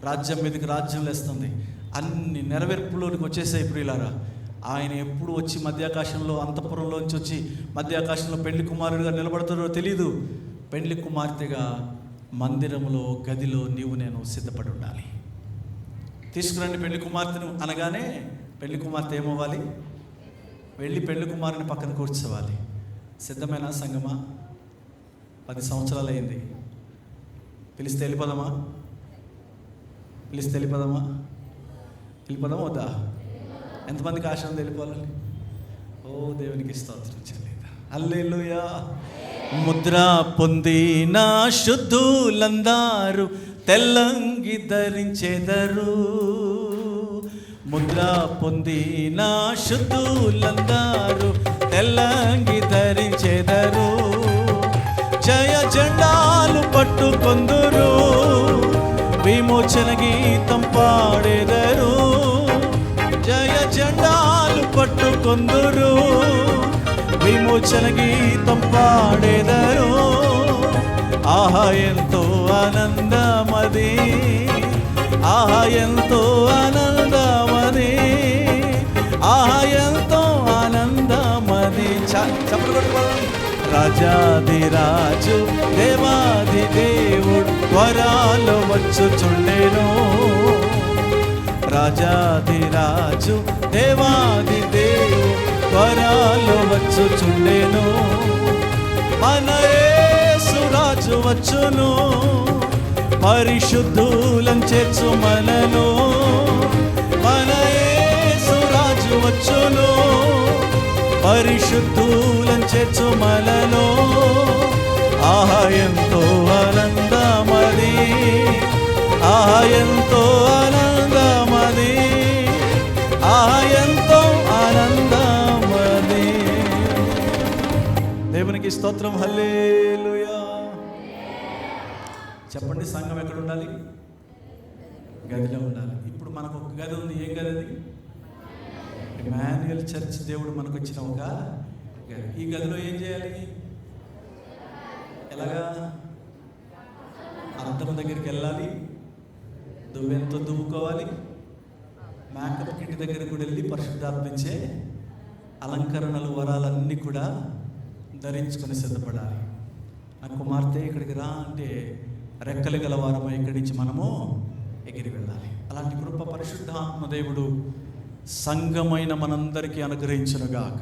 రాజ్యం మీదకి రాజ్యం లేస్తుంది. అన్ని నెరవేర్పులోనికి వచ్చేసాయి ప్రియులారా. ఆయన ఎప్పుడు వచ్చి మధ్యాకాశంలో అంతఃపురంలోంచి వచ్చి మధ్యాకాశంలో పెళ్లి కుమారుడిగా నిలబడతాడో తెలీదు. పెళ్లి కుమార్తెగా మందిరంలో గదిలో నీవు నేను సిద్ధపడి ఉండాలి. తీసుకురండి పెళ్లి కుమార్తెను అనగానే పెళ్లి కుమార్తె ఏమవ్వాలి? వెళ్ళి పెళ్లి కుమారుని పక్కన కూర్చోవాలి. సిద్ధమైన సంగమా? 10 సంవత్సరాలు అయింది, పిలిస్తే వెళ్ళిపోదామా? వెళ్ళిపోదామా వద్దా? ఎంతమందికి ఆశ ఉంది వెళ్ళిపోవాలని? ఓ దేవునికి స్తోత్రం చెల్లిదా, హల్లెలూయా. ముద్ర పొందిన శుద్ధులందరూ తెల్లంగి ధరించెదరు. ముద్ర పొందిన శుద్ధులందరూ తెల్లంగి ధరించెదరు. జయ జెండాలు పట్టుకొందురు, విమోచన గీతం పాడెదరు. జయ జెండాలు పట్టుకొందురు, విమోచన గీతం పాడెదరు. ఆహా ఎంతో ఆనందమది, ఆహా ఎంతో ఆనందమది, ఆహా ఎంతో ఆనందమది. చెప్పండి. రాజాధిరాజు దేవాది దేవుడు త్వరలో వచ్చుచుండెను. రాజాధిరాజు దేవాది దేవుడు త్వరలో వచ్చుచుండెను. మన యేసు రాజు వచ్చును, పరిశుద్ధులను చేర్చు మనలో. మన యేసు రాజు వచ్చును, పరిశుద్ధులను చేర్చు మనలో. ఆహా ఎంతో ఆనందమది, ఆహా ఎంతో ఆనందమది, ఆహా ఎంతో ఆనందమది. దేవునికి స్తోత్రం. హల్లెలూయా. చెప్పండి, సంఘం ఎక్కడ ఉండాలి? గదిలో ఉండాలి. ఇప్పుడు మనకు ఒక గది ఉంది. ఏం గది అది? ఇమ్మాన్యుయల్ చర్చ్. దేవుడు మనకు వచ్చిన ఒక గది. ఈ గదిలో ఏం చేయాలి? ఎలాగా? అద్దం దగ్గరికి వెళ్ళాలి, దువ్వెంతో దువ్వుకోవాలి, మేకప్ కిట్ దగ్గరికి కూడా వెళ్ళి పరిశుద్ధాత్మించే అలంకరణలు వరాలన్నీ కూడా ధరించుకొని సిద్ధపడాలి. నా కుమార్తె ఇక్కడికి రా అంటే రెక్కలు గల వారమై ఇక్కడి నుంచి మనము ఎగిరి వెళ్ళాలి. అలాంటి కృప పరిశుద్ధాత్మ దేవుడు సంఘమైన మనందరికీ అనుగ్రహించునుగాక.